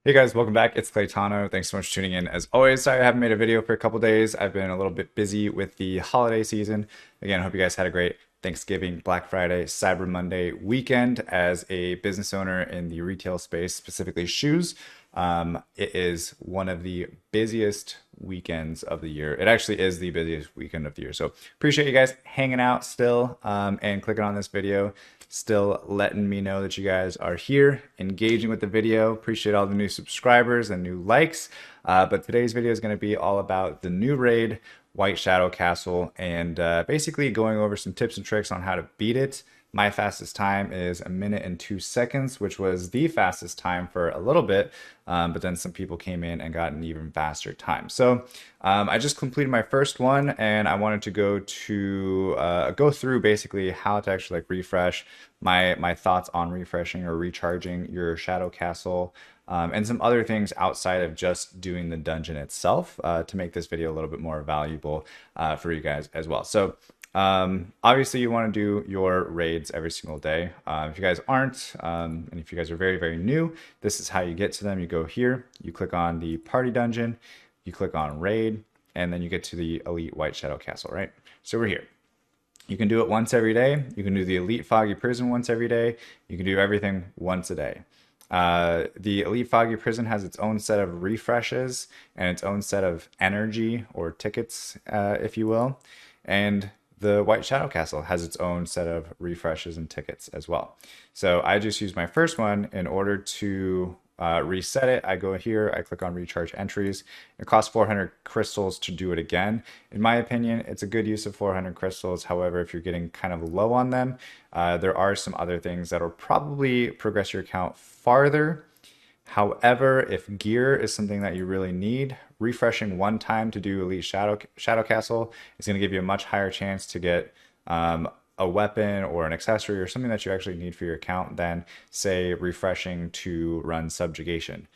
Hey guys, welcome back. It's Claytano. Thanks so much for tuning in. As always, sorry I haven't made a video for a couple days. I've been a little bit busy with the holiday season. Again, I hope you guys had a great Thanksgiving, Black Friday, Cyber Monday weekend. As a business owner in the retail space, specifically shoes, it is one of the busiest weekends of the year. It actually is the busiest weekend of the year. So appreciate you guys hanging out still and clicking on this video, still letting me know that you guys are here, engaging with the video. Appreciate all the new subscribers and new likes. But today's video is going to be all about the new raid, White Shadow Castle, and basically going over some tips and tricks on how to beat it. My fastest time is 1 minute and 2 seconds, which was the fastest time for a little bit, but then some people came in and got an even faster time. So I just completed my first one, and I wanted to go through basically how to actually like refresh my thoughts on refreshing or recharging your Shadow Castle. And some other things outside of just doing the dungeon itself to make this video a little bit more valuable for you guys as well. So obviously you want to do your raids every single day. If you guys aren't, and if you guys are very, very new, this is how you get to them. You go here, you click on the party dungeon, you click on raid, and then you get to the elite White Shadow Castle, right? So we're here. You can do it once every day. You can do the elite foggy prison once every day. You can do everything once a day. The Elite Foggy Prison has its own set of refreshes and its own set of energy or tickets, if you will. And the White Shadow Castle has its own set of refreshes and tickets as well. So I just use my first one in order to reset it. I go here, I click on recharge entries. It costs 400 crystals to do it again. In my opinion, it's a good use of 400 crystals. However, if you're getting kind of low on them, there are some other things that will probably progress your account farther. However, if gear is something that you really need, refreshing one time to do Elite Shadow Castle is going to give you a much higher chance to get a weapon or an accessory or something that you actually need for your account than, say, refreshing to run Subjugation.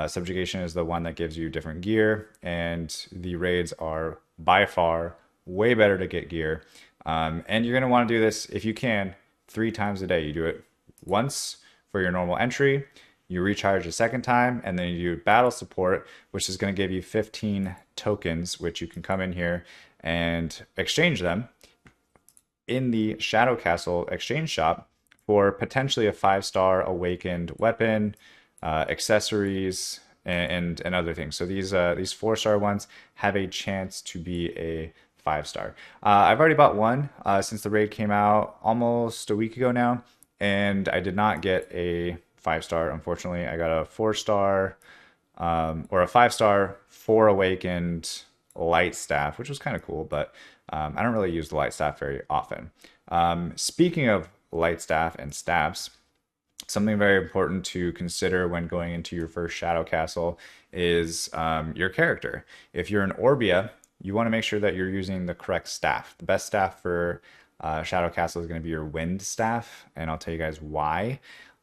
Subjugation is the one that gives you different gear, and the raids are by far way better to get gear. And you're going to want to do this, if you can, 3 times a day. You do it once for your normal entry, you recharge a second time, and then you do battle support, which is going to give you 15 tokens, which you can come in here and exchange them in the Shadow Castle exchange shop for potentially a 5-star awakened weapon, accessories, and other things. So these 4-star ones have a chance to be a 5-star. I've already bought one since the raid came out almost a week ago now, and I did not get a 5-star, unfortunately. I got a 4-star or a 5-star 4 awakened light staff, which was kind of cool, but I don't really use the light staff very often. Speaking of light staff and staffs, something very important to consider when going into your first Shadow Castle is your character. If you're an Orbia, you want to make sure that you're using the correct staff. The best staff for Shadow Castle is going to be your Wind staff, and I'll tell you guys why.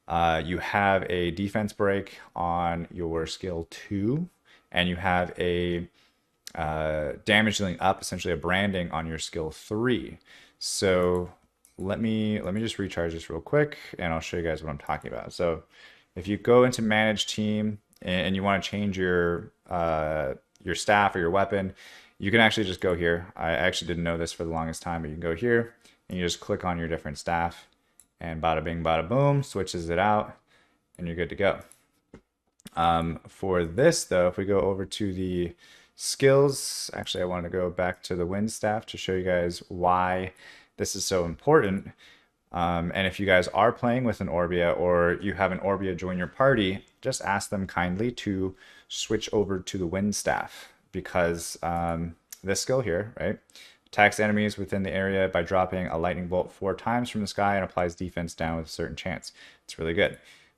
You have a defense break on your skill 2, and you have a damage dealing up, essentially a branding on your skill 3. So let me just recharge this real quick, and I'll show you guys what I'm talking about. So if you go into manage team and you want to change your staff or your weapon, you can actually just go here. I actually didn't know this for the longest time, but you can go here and you just click on your different staff, and bada bing, bada boom, switches it out, and you're good to go. For this though, if we go over to the skills, actually I want to go back to the Wind staff to show you guys why this is so important. And if you guys are playing with an Orbia, or you have an Orbia join your party, just ask them kindly to switch over to the Wind staff, because this skill here, right, attacks enemies within the area by dropping a lightning bolt 4 times from the sky and applies defense down with a certain chance. It's really good.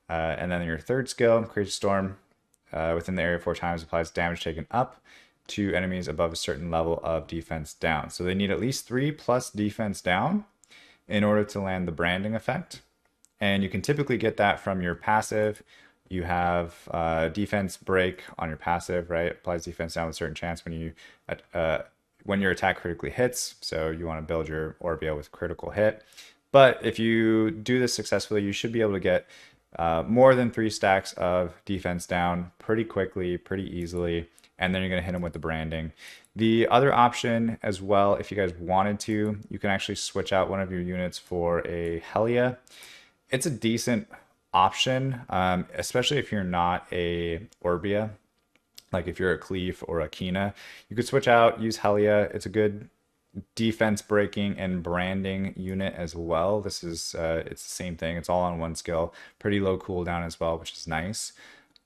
And then your third skill, creates a storm within the area 4 times, applies damage taken up to enemies above a certain level of defense down. So they need at least 3 plus defense down in order to land the branding effect. And you can typically get that from your passive. You have defense break on your passive, right? Applies defense down with a certain chance when your attack critically hits. So you want to build your Orbia with critical hit. But if you do this successfully, you should be able to get more than 3 stacks of defense down pretty quickly, pretty easily, and then you're going to hit them with the branding. The other option as well, if you guys wanted to, you can actually switch out one of your units for a Helia. It's a decent option, especially if you're not a Orbia. Like if you're a Cleef or a Kina, you could switch out, use Helia. It's a good defense breaking and branding unit as well. This is it's the same thing. It's all on one skill. Pretty low cooldown as well, which is nice.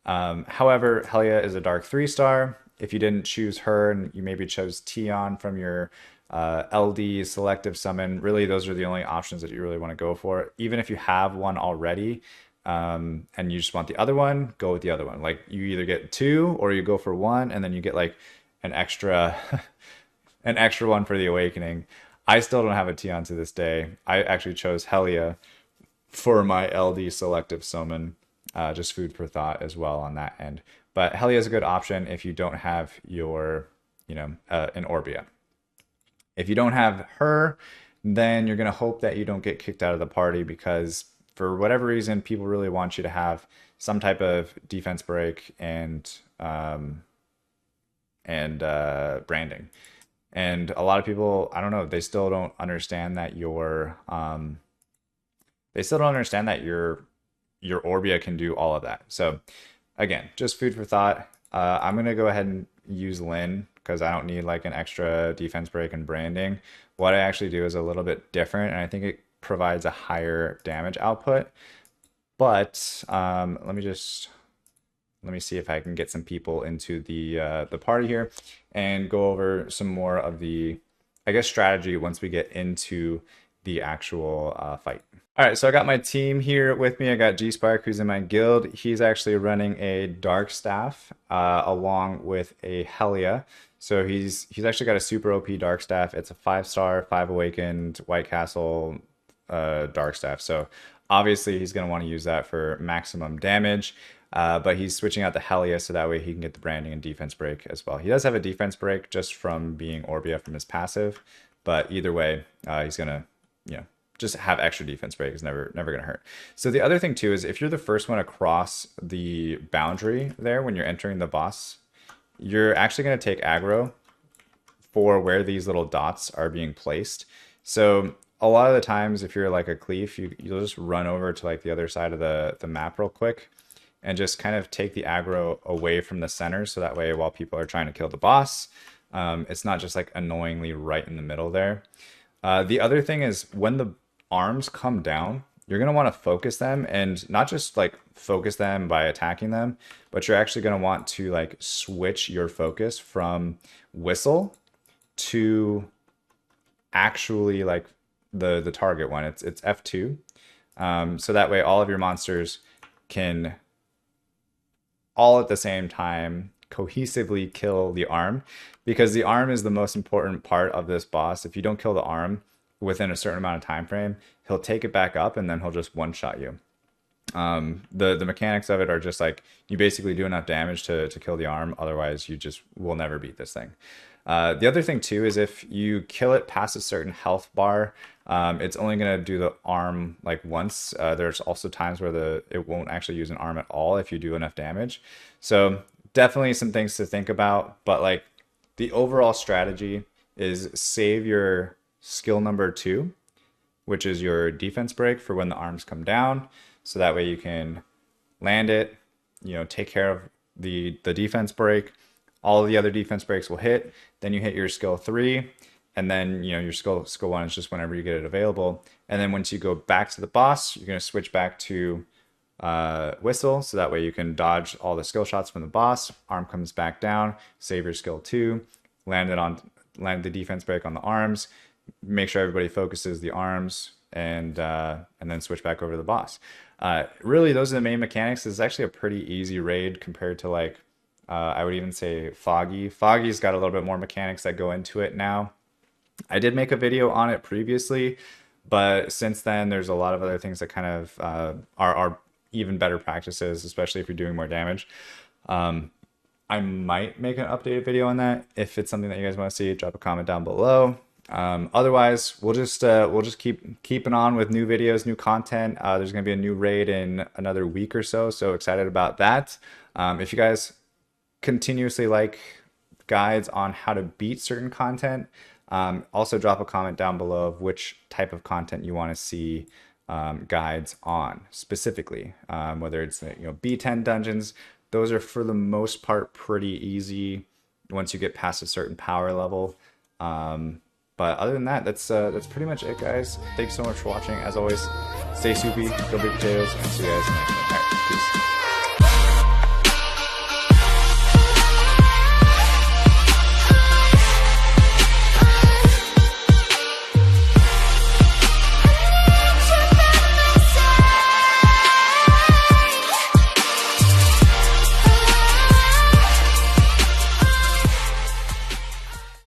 However, Helia is a dark 3-star. If you didn't choose her and you maybe chose Tion from your LD selective summon, really those are the only options that you really want to go for. Even if you have one already, and you just want the other one, go with the other one. Like you either get 2 or you go for 1, and then you get like an extra an extra one for the awakening. I still don't have a Tion to this day. I actually chose Helia for my LD selective summon. Just food for thought as well on that end. But Helia is a good option if you don't have your, an Orbia. If you don't have her, then you're going to hope that you don't get kicked out of the party, because for whatever reason, people really want you to have some type of defense break and branding. And a lot of people, I don't know, they still don't understand that your Orbia can do all of that. So again, just food for thought. I'm gonna go ahead and use Lynn because I don't need like an extra defense break and branding. What I actually do is a little bit different, and I think it provides a higher damage output. But let me see if I can get some people into the party here and go over some more of the, I guess, strategy once we get into the actual fight. All right, so I got my team here with me. I got G-Spark, who's in my guild. He's actually running a Dark Staff along with a Helia. So he's actually got a super OP Dark Staff. It's a 5-star, 5 awakened, White Castle Dark Staff. So obviously he's going to want to use that for maximum damage. But he's switching out the Helia so that way he can get the branding and defense break as well. He does have a defense break just from being Orbia from his passive. But either way, he's going to, just have extra defense break. Is never going to hurt. So the other thing too is if you're the first one across the boundary there when you're entering the boss, you're actually going to take aggro for where these little dots are being placed. So a lot of the times if you're like a Cleef, you'll just run over to like the other side of the map real quick and just kind of take the aggro away from the center. So that way while people are trying to kill the boss, it's not just like annoyingly right in the middle there. The other thing is when the arms come down, you're going to want to focus them, and not just like focus them by attacking them, but you're actually going to want to like switch your focus from whistle to actually like the target one. It's F2. So that way all of your monsters can all at the same time cohesively kill the arm, because the arm is the most important part of this boss. If you don't kill the arm within a certain amount of time frame, he'll take it back up and then he'll just one-shot you. The mechanics of it are just like you basically do enough damage to kill the arm, otherwise you just will never beat this thing. The other thing too is if you kill it past a certain health bar, it's only going to do the arm like once. There's also times where it won't actually use an arm at all if you do enough damage. So definitely some things to think about, but like the overall strategy is save your skill number 2, which is your defense break for when the arms come down. So that way you can land it, take care of the defense break. All of the other defense breaks will hit. Then you hit your skill 3, and then your skill 1 is just whenever you get it available. And then once you go back to the boss, you're going to switch back to whistle, so that way you can dodge all the skill shots from the boss. Arm comes back down, save your skill 2, land the defense break on the arms, make sure everybody focuses the arms, and then switch back over to the boss. Really, those are the main mechanics. This is actually a pretty easy raid compared to like I would even say Foggy. Foggy's got a little bit more mechanics that go into it now. I did make a video on it previously, but since then there's a lot of other things that kind of are even better practices, especially if you're doing more damage. I might make an updated video on that. If it's something that you guys want to see, drop a comment down below. Otherwise, we'll just keep keeping on with new videos, new content. There's gonna be a new raid in another week or so, so excited about that. If you guys continuously like guides on how to beat certain content, also drop a comment down below of which type of content you want to see guides on specifically, whether it's B10 dungeons. Those are for the most part pretty easy once you get past a certain power level. But other than that, that's pretty much it, guys. Thanks so much for watching. As always, stay soupy, go big potatoes, and see you guys next time. All right, peace.